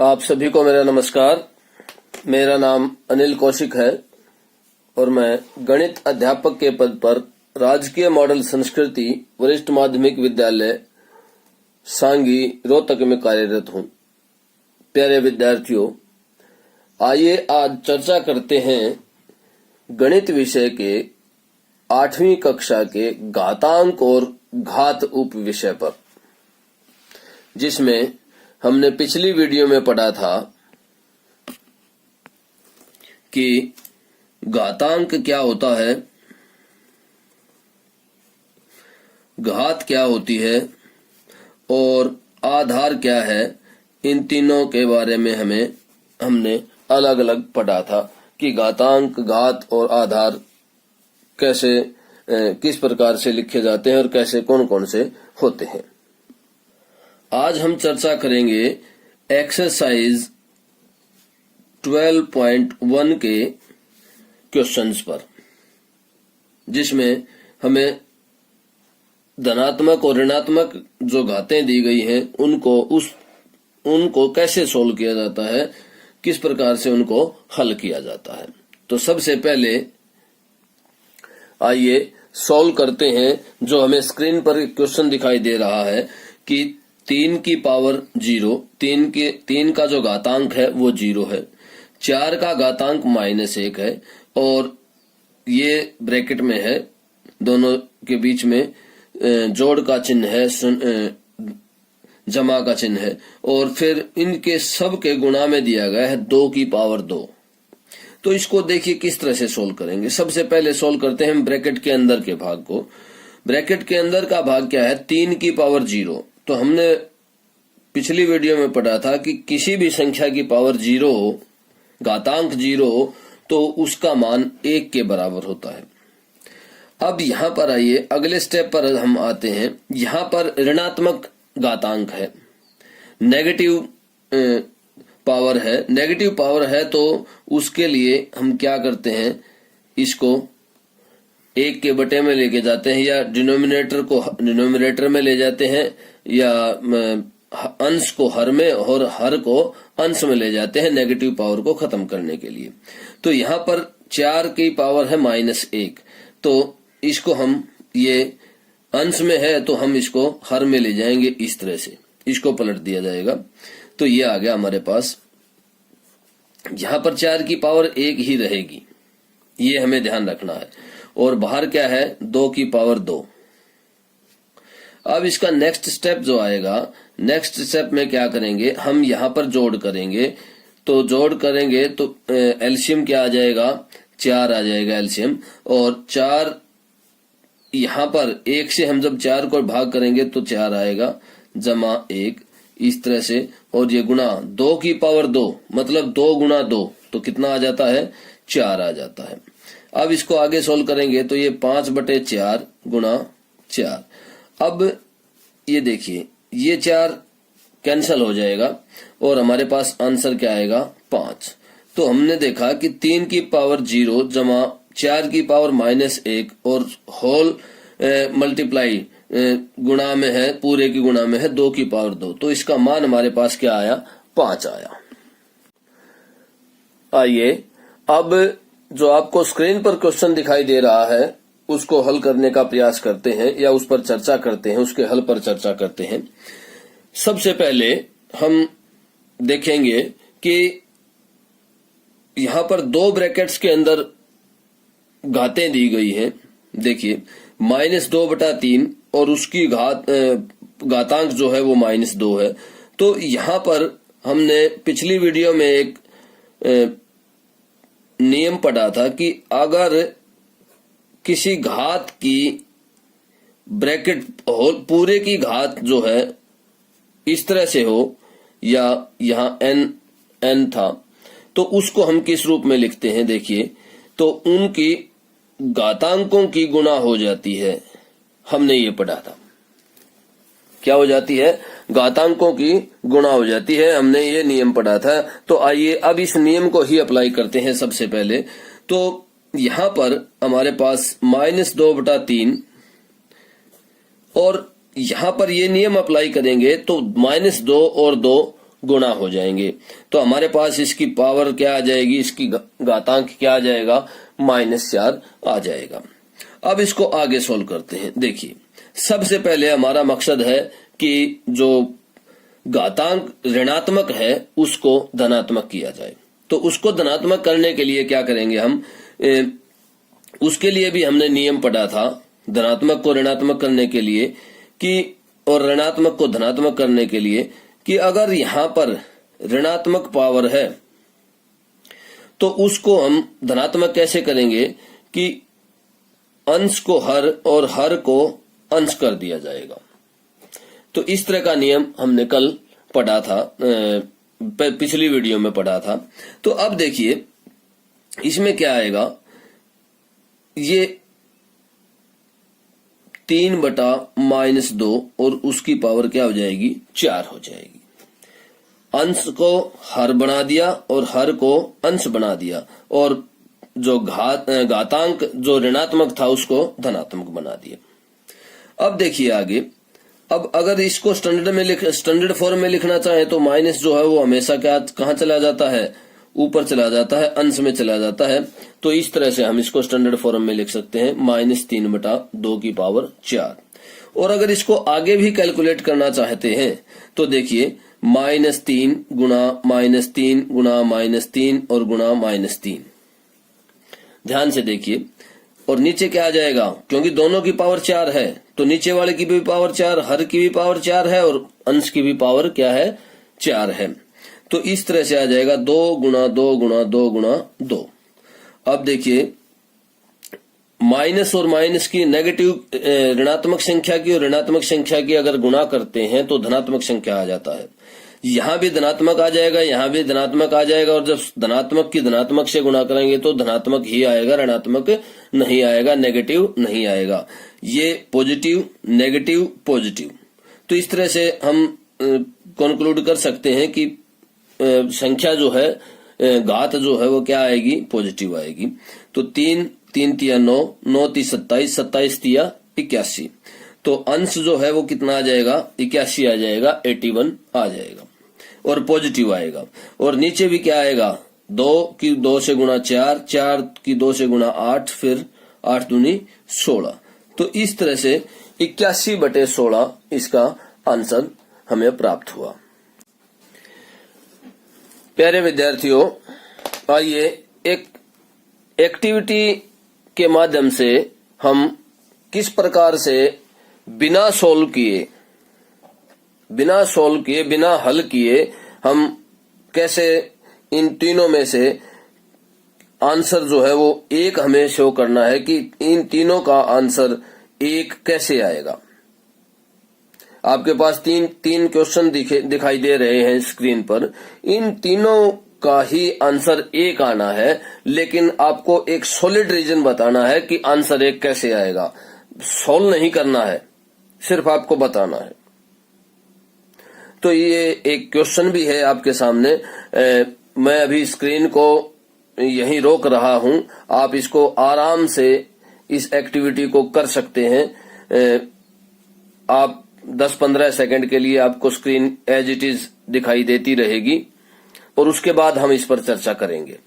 आप सभी को मेरा नमस्कार। मेरा नाम अनिल कौशिक है और मैं गणित अध्यापक के पद पर राजकीय मॉडल संस्कृति वरिष्ठ माध्यमिक विद्यालय सांगी रोहतक में कार्यरत हूं। प्यारे विद्यार्थियों, आइए आज चर्चा करते हैं गणित विषय के 8वीं कक्षा के घातांक और घात उप विषय पर, जिसमें हमने पिछली वीडियो में पढ़ा था कि घातांक क्या होता है, घात क्या होती है और आधार क्या है। इन तीनों के बारे में हमने अलग अलग पढ़ा था कि घातांक, घात और आधार कैसे किस प्रकार से लिखे जाते हैं और कैसे कौन कौन से होते हैं। आज हम चर्चा करेंगे एक्सरसाइज 12.1 के क्वेश्चंस पर, जिसमें हमें धनात्मक और ऋणात्मक जो घातें दी गई हैं उनको कैसे सोल्व किया जाता है, किस प्रकार से उनको हल किया जाता है। तो सबसे पहले आइए सॉल्व करते हैं। जो हमें स्क्रीन पर क्वेश्चन दिखाई दे रहा है कि 3 की पावर 0, 3 का जो घातांक है वो 0 है, 4 का घातांक -1 है और ये ब्रैकेट में है, दोनों के बीच में जोड़ का चिन्ह है, जमा का चिन्ह है और फिर इनके सब के गुणा में दिया गया है 2 की पावर 2। तो इसको देखिए किस तरह से सोल्व करेंगे। सबसे पहले सोल्व करते हैं हम ब्रैकेट के अंदर के भाग को। ब्रैकेट के अंदर का भाग क्या है, 3 की पावर 0। तो हमने पिछली वीडियो में पढ़ा था कि किसी भी संख्या की पावर 0 हो, घातांक 0 हो, तो उसका मान 1 के बराबर होता है। अब यहाँ पर आइए अगले स्टेप पर हम आते हैं। यहाँ पर ऋणात्मक घातांक है, नेगेटिव पावर है। नेगेटिव पावर है तो उसके लिए हम क्या करते हैं, इसको 1 के बटे में लेके जाते हैं या डिनोमिनेटर को डिनोमिनेटर में ले जाते हैं या अंश को हर में और हर को अंश में ले जाते हैं नेगेटिव पावर को खत्म करने के लिए। तो यहाँ पर 4 की पावर है -1, तो इसको हम, ये अंश में है तो हम इसको हर में ले जाएंगे, इस तरह से इसको पलट दिया जाएगा। तो ये आ गया हमारे पास। यहाँ पर 4 की पावर 1 ही रहेगी, ये हमें ध्यान रखना है। और बाहर क्या है, 2 की पावर 2। अब इसका नेक्स्ट स्टेप जो आएगा, नेक्स्ट स्टेप में क्या करेंगे, हम यहाँ पर जोड़ करेंगे। तो जोड़ करेंगे तो एलसीएम क्या आ जाएगा, 4 आ जाएगा एलसीएम। और 4 यहाँ पर 1 से हम जब 4 को भाग करेंगे तो 4 आएगा, जमा 1, इस तरह से। और ये गुणा 2 की पावर 2, मतलब 2 गुणा 2, तो कितना आ जाता है, 4 आ जाता है। अब इसको आगे सोल्व करेंगे तो ये 5/4 गुणा 4। अब ये देखिए, ये 4 कैंसल हो जाएगा और हमारे पास आंसर क्या आएगा, 5। तो हमने देखा कि 3 की पावर 0 जमा 4 की पावर -1 और होल मल्टीप्लाई गुणा में है, पूरे की गुणा में है 2 की पावर 2। तो इसका मान हमारे पास क्या आया, 5 आया। आइए अब जो आपको स्क्रीन पर क्वेश्चन दिखाई दे रहा है उसको हल करने का प्रयास करते हैं या उस पर चर्चा करते हैं, उसके हल पर चर्चा करते हैं। सबसे पहले हम देखेंगे कि यहाँ पर 2 ब्रैकेट्स के अंदर घातें दी गई हैं। देखिए -2/3 और उसकी घातांक जो है वो -2 है। तो यहाँ पर हमने पिछली वीडियो में एक नियम पढ़ा था कि अगर किसी घात की ब्रैकेट पूरे की घात जो है इस तरह से हो, या यहाँ n था, तो उसको हम किस रूप में लिखते हैं, देखिए, तो उनकी घातांकों की गुणा हो जाती है। हमने ये पढ़ा था, क्या हो जाती है, घातांकों की गुणा हो जाती है। हमने ये नियम पढ़ा था। तो आइए अब इस नियम को ही अप्लाई करते हैं। सबसे पहले तो यहाँ पर हमारे पास -2/3 और यहाँ पर ये नियम अप्लाई करेंगे तो -2 और 2 गुणा हो जाएंगे। तो हमारे पास इसकी पावर क्या आ जाएगी, इसकी घातांक क्या आ जाएगा, -4 आ जाएगा। अब इसको आगे सोल्व करते हैं। देखिए, सबसे पहले हमारा मकसद है कि जो घातांक ऋणात्मक है उसको धनात्मक किया जाए। तो उसको धनात्मक करने के लिए क्या करेंगे हम, उसके लिए भी हमने नियम पढ़ा था, धनात्मक को ऋणात्मक करने के लिए कि, और ऋणात्मक को धनात्मक करने के लिए कि अगर यहां पर ऋणात्मक पावर है तो उसको हम धनात्मक कैसे करेंगे कि अंश को हर और हर को अंश कर दिया जाएगा। तो इस तरह का नियम हमने कल पढ़ा था, पिछली वीडियो में पढ़ा था। तो अब देखिए इसमें क्या आएगा, ये 3/-2 और उसकी पावर क्या हो जाएगी, 4 हो जाएगी। अंश को हर बना दिया और हर को अंश बना दिया, और जो घातांक जो ऋणात्मक था उसको धनात्मक बना दिया। अब देखिए आगे, अब अगर इसको स्टैंडर्ड फॉर्म में लिखना चाहे तो माइनस जो है वो हमेशा कहाँ चला जाता है, ऊपर चला जाता है, अंश में चला जाता है। तो इस तरह से हम इसको स्टैंडर्ड फॉर्म में लिख सकते हैं, -3/2 की पावर 4। और अगर इसको आगे भी कैलकुलेट करना चाहते हैं तो देखिए, -3 गुणा -3 गुणा -3 और गुणा -3। ध्यान से देखिए, और नीचे क्या आ जाएगा, क्योंकि दोनों की पावर 4 है तो नीचे वाले की भी पावर 4, हर की भी पावर 4 है और अंश की भी पावर क्या है, 4 है। तो इस तरह से आ जाएगा 2 गुणा 2 गुणा 2 गुणा 2। अब देखिए, माइनस और माइनस की नेगेटिव ऋणात्मक संख्या की और ऋणात्मक संख्या की अगर गुणा करते हैं तो धनात्मक संख्या आ जाता है। यहां भी धनात्मक आ जाएगा, यहां भी धनात्मक आ जाएगा, और जब धनात्मक की धनात्मक से गुणा करेंगे तो धनात्मक ही आएगा, ऋणात्मक नहीं आएगा, नेगेटिव नहीं आएगा। ये पॉजिटिव नेगेटिव पॉजिटिव। तो इस तरह से हम कंक्लूड कर सकते हैं कि संख्या जो है, घात जो है वो क्या आएगी, पॉजिटिव आएगी। तो 3 3 9 9 3 27 27 3 81। तो अंश जो है वो कितना आ जाएगा, 81 आ जाएगा, 81 आ जाएगा और पॉजिटिव आएगा। और नीचे भी क्या आएगा, 2 की 2 से गुणा 4, 4 की 2 से गुणा 8, फिर 8 दूनी 16। तो इस तरह से 81/16 इसका आंसर हमें प्राप्त हुआ। प्यारे विद्यार्थियों, आइए एक एक्टिविटी के माध्यम से हम किस प्रकार से बिना सोल्व किए, बिना हल किए हम कैसे इन तीनों में से आंसर जो है वो एक हमें शो करना है कि इन तीनों का आंसर एक कैसे आएगा। आपके पास तीन क्वेश्चन दिखाई दे रहे हैं स्क्रीन पर। इन तीनों का ही आंसर एक आना है, लेकिन आपको एक सॉलिड रीजन बताना है कि आंसर एक कैसे आएगा। सॉल्व नहीं करना है, सिर्फ आपको बताना है। तो ये एक क्वेश्चन भी है आपके सामने। मैं अभी स्क्रीन को यहीं रोक रहा हूं, आप इसको आराम से इस एक्टिविटी को कर सकते हैं। आप 10-15 सेकंड के लिए आपको स्क्रीन एज इट इज दिखाई देती रहेगी और उसके बाद हम इस पर चर्चा करेंगे।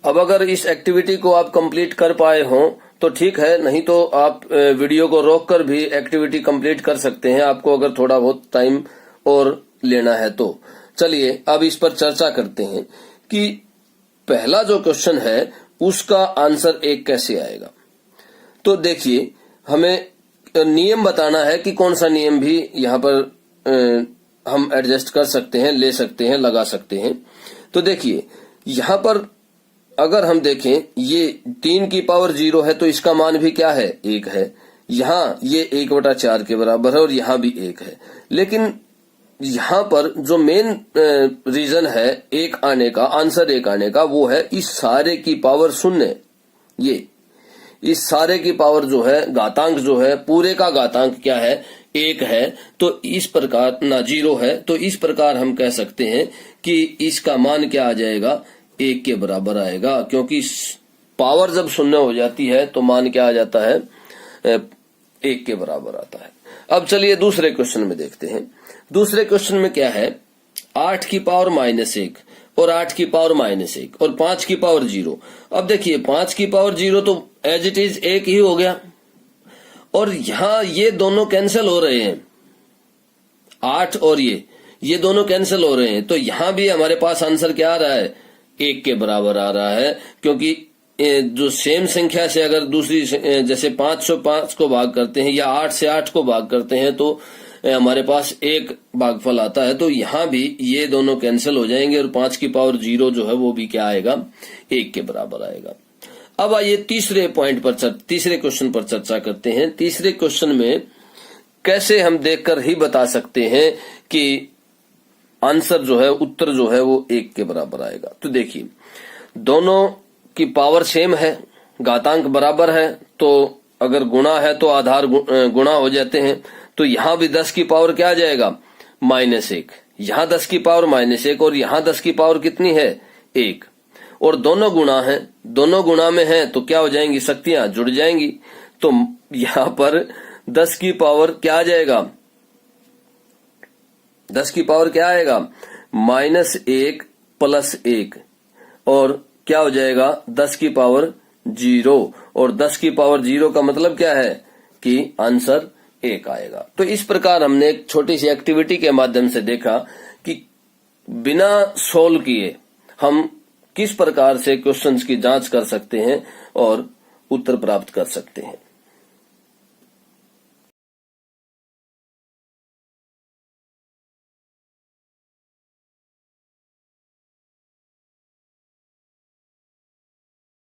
अब अगर इस एक्टिविटी को आप कंप्लीट कर पाए हों तो ठीक है, नहीं तो आप वीडियो को रोककर भी एक्टिविटी कंप्लीट कर सकते हैं, आपको अगर थोड़ा बहुत टाइम और लेना है तो। चलिए अब इस पर चर्चा करते हैं कि पहला जो क्वेश्चन है उसका आंसर एक कैसे आएगा। तो देखिए, हमें नियम बताना है कि कौन सा नियम भी यहाँ पर हम एडजस्ट कर सकते हैं, ले सकते हैं, लगा सकते हैं। तो देखिए, यहाँ पर अगर हम देखें, ये 3 की पावर 0 है तो इसका मान भी क्या है, 1 है। यहाँ ये 1/4 के बराबर है और यहाँ भी 1 है। लेकिन यहाँ पर जो मेन रीजन है एक आने का, आंसर एक आने का, वो है इस सारे की पावर 0। ये इस सारे की पावर जो है, घातांक जो है, पूरे का घातांक क्या है, 1 है। तो इस प्रकार ना 0 है, तो इस प्रकार हम कह सकते हैं कि इसका मान क्या आ जाएगा, 1 के बराबर आएगा, क्योंकि पावर जब 0 हो जाती है तो मान क्या आ जाता है, 1 के बराबर आता है। अब चलिए दूसरे क्वेश्चन में देखते हैं। दूसरे क्वेश्चन में क्या है, 8 की पावर -1 और 8 की पावर -1 और 5 की पावर 0। अब देखिए 5 की पावर 0 तो एज इट इज 1 ही हो गया, और यहां ये दोनों कैंसिल हो रहे हैं, 8 और ये दोनों कैंसिल हो रहे हैं। तो यहां भी हमारे पास आंसर क्या आ रहा है, 1 के बराबर आ रहा है, क्योंकि जो सेम संख्या से अगर दूसरी जैसे 5 से 5 को भाग करते हैं या 8 से 8 को भाग करते हैं तो हमारे पास 1 भागफल आता है। तो यहां भी ये दोनों कैंसिल हो जाएंगे और 5 की पावर 0 जो है वो भी क्या आएगा, 1 के बराबर आएगा। अब आइए तीसरे क्वेश्चन पर चर्चा करते हैं। तीसरे क्वेश्चन में कैसे हम देखकर ही बता सकते हैं कि आंसर जो है, उत्तर जो है वो 1 के बराबर आएगा। तो देखिए दोनों की पावर सेम है, घातांक बराबर है, तो अगर गुणा है तो आधार गुणा हो जाते हैं। तो यहां भी 10 की पावर क्या आ जाएगा, -1, यहां 10 की पावर -1 और यहां 10 की पावर कितनी है, 1, और दोनों गुणा है, दोनों गुणा में है तो क्या हो जाएंगी, शक्तियां जुड़ जाएंगी। तो यहां पर 10 की पावर क्या आ जाएगा, 10 की पावर क्या आएगा, -1 + 1, और क्या हो जाएगा, 10 की पावर 0, और 10 की पावर 0 का मतलब क्या है कि आंसर 1 आएगा। तो इस प्रकार हमने एक छोटी सी एक्टिविटी के माध्यम से देखा कि बिना सोल्व किए हम किस प्रकार से क्वेश्चंस की जांच कर सकते हैं और उत्तर प्राप्त कर सकते हैं।